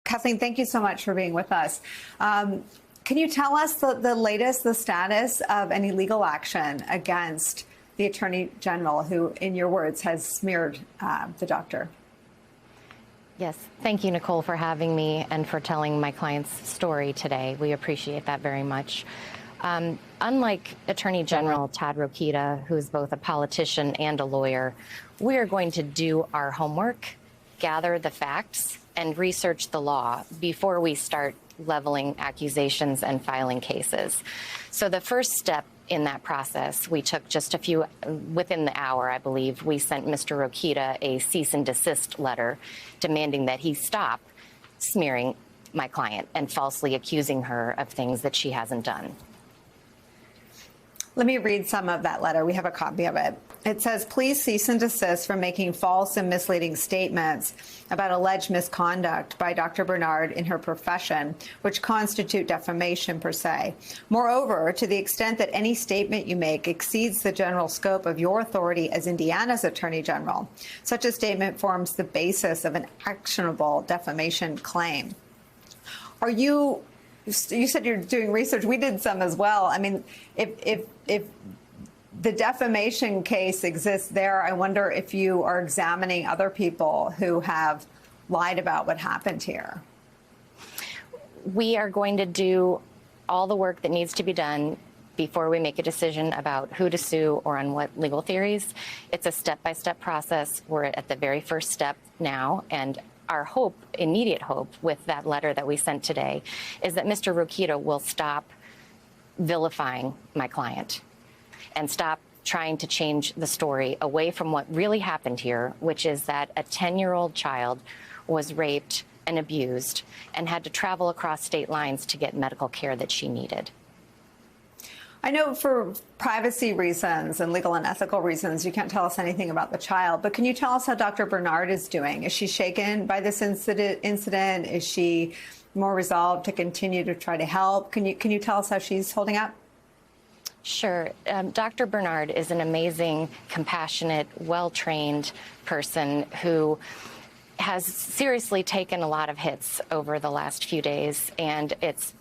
Kathleen, thank you so much for being with us. Can you tell us the latest, the status of any legal action against the Attorney General, who, in your words, has smeared the doctor? Yes. Thank you, Nicolle, for having me and for telling my client's story today. We appreciate that very much. Unlike Attorney General Todd Rokita, who's both a politician and a lawyer, we are going to do our homework, gather the facts, and research the law before we start leveling accusations and filing cases. So the first step in that process, we took just within the hour, I believe, we sent Mr. Rokita a cease and desist letter demanding that he stop smearing my client and falsely accusing her of things that she hasn't done. Let me read some of that letter. We have a copy of it. It says, please cease and desist from making false and misleading statements about alleged misconduct by Dr. Bernard in her profession, which constitute defamation per se. Moreover, to the extent that any statement you make exceeds the general scope of your authority as Indiana's Attorney General, such a statement forms the basis of an actionable defamation claim. You said you're doing research. We did some as well. I mean, if the defamation case exists there, I wonder if you are examining other people who have lied about what happened here. We are going to do all the work that needs to be done before we make a decision about who to sue or on what legal theories. It's a step-by-step process. We're at the very first step now, and our hope, immediate hope, with that letter that we sent today is that Mr. Rokita will stop vilifying my client and stop trying to change the story away from what really happened here, which is that a 10-year-old child was raped and abused and had to travel across state lines to get medical care that she needed. I know for privacy reasons and legal and ethical reasons, you can't tell us anything about the child, but can you tell us how Dr. Bernard is doing? Is she shaken by this incident? Is she more resolved to continue to try to help? Can you tell us how she's holding up? Sure. Dr. Bernard is an amazing, compassionate, well-trained person who has seriously taken a lot of hits over the last few days, and it's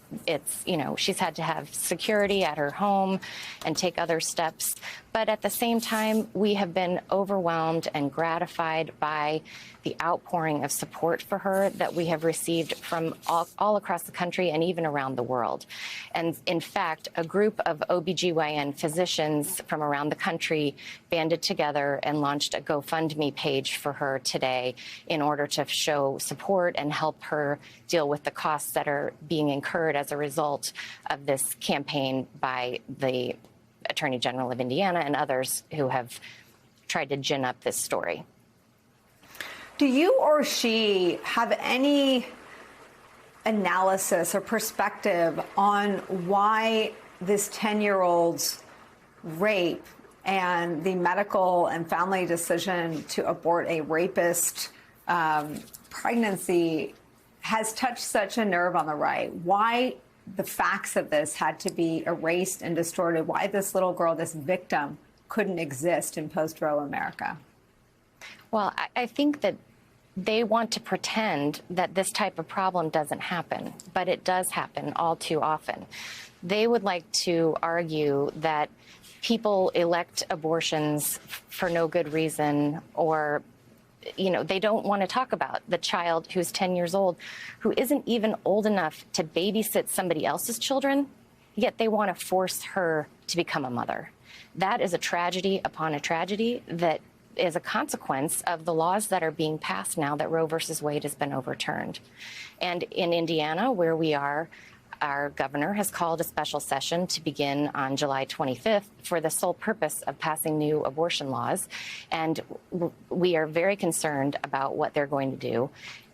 she's had to have security at her home and take other steps. But at the same time, we have been overwhelmed and gratified by the outpouring of support for her that we have received from all across the country and even around the world. And in fact, a group of OBGYN physicians from around the country banded together and launched a GoFundMe page for her today in order to show support and help her deal with the costs that are being incurred as a result of this campaign by the Attorney General of Indiana and others who have tried to gin up this story. Do you or she have any analysis or perspective on why this 10-year-old's rape and the medical and family decision to abort a rapist pregnancy has touched such a nerve on the right? Why the facts of this had to be erased and distorted? Why this little girl, this victim, couldn't exist in post-Roe America? Well, I think that they want to pretend that this type of problem doesn't happen, but it does happen all too often. They would like to argue that people elect abortions for no good reason, or they don't want to talk about the child who's 10 years old, who isn't even old enough to babysit somebody else's children, yet they want to force her to become a mother. That is a tragedy upon a tragedy that is a consequence of the laws that are being passed now that Roe versus Wade has been overturned. And in Indiana, where we are, our governor has called a special session to begin on July 25th for the sole purpose of passing new abortion laws. And we are very concerned about what they're going to do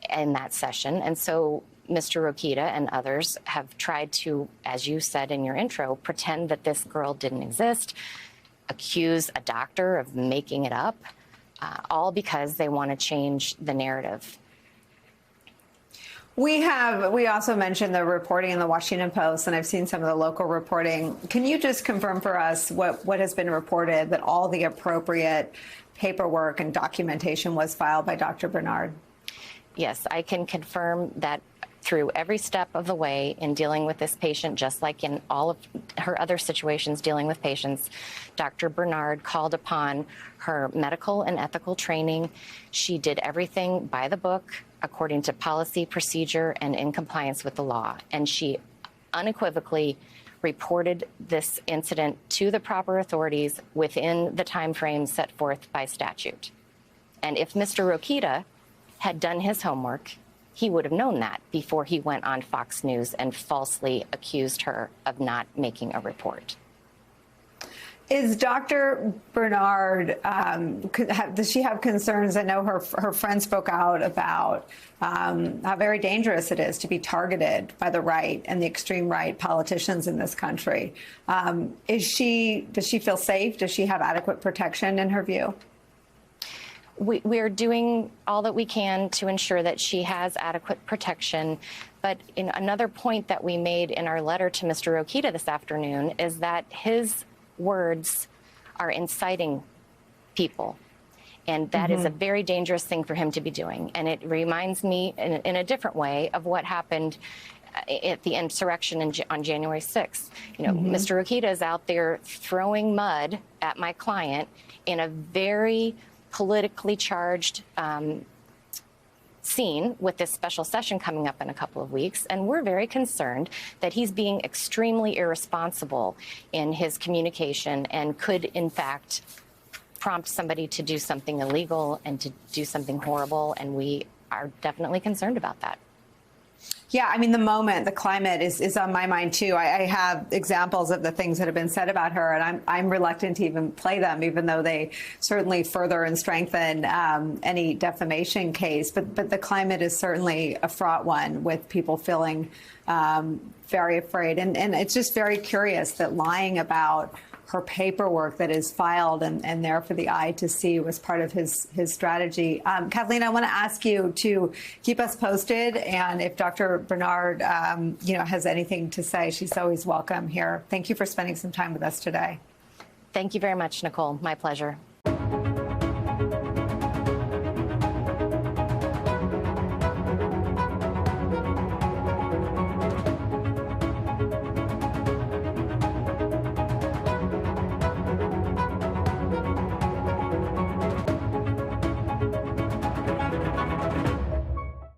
in that session. And so Mr. Rokita and others have tried to, as you said in your intro, pretend that this girl didn't exist, accuse a doctor of making it up, all because they want to change the narrative. We also mentioned the reporting in the Washington Post, and I've seen some of the local reporting. Can you just confirm for us what has been reported, that all the appropriate paperwork and documentation was filed by Dr. Bernard? Yes, I can confirm that through every step of the way in dealing with this patient, just like in all of her other situations dealing with patients. Dr. Bernard called upon her medical and ethical training. She did everything by the book, according to policy, procedure, and in compliance with the law. And she unequivocally reported this incident to the proper authorities within the time frame set forth by statute. And if Mr. Rokita had done his homework, he would have known that before he went on Fox News and falsely accused her of not making a report. Is Dr. Bernard, does she have concerns? I know her friend spoke out about how very dangerous it is to be targeted by the right and the extreme right politicians in this country. Does she feel safe? Does she have adequate protection in her view? We're doing all that we can to ensure that she has adequate protection. But in another point that we made in our letter to Mr. Rokita this afternoon is that his words are inciting people. And that is a very dangerous thing for him to be doing. And it reminds me in a different way of what happened at the insurrection on January 6th. You know, Mr. Rokita is out there throwing mud at my client in a very politically charged scene with this special session coming up in a couple of weeks. And we're very concerned that he's being extremely irresponsible in his communication and could, in fact, prompt somebody to do something illegal and to do something horrible. And we are definitely concerned about that. Yeah, I mean, the climate is on my mind, too. I have examples of the things that have been said about her, and I'm reluctant to even play them, even though they certainly further and strengthen any defamation case. But the climate is certainly a fraught one, with people feeling very afraid. And it's just very curious that lying about her paperwork that is filed and there for the eye to see was part of his strategy. Kathleen, I want to ask you to keep us posted, and if Dr. Bernard, has anything to say, she's always welcome here. Thank you for spending some time with us today. Thank you very much, Nicolle. My pleasure.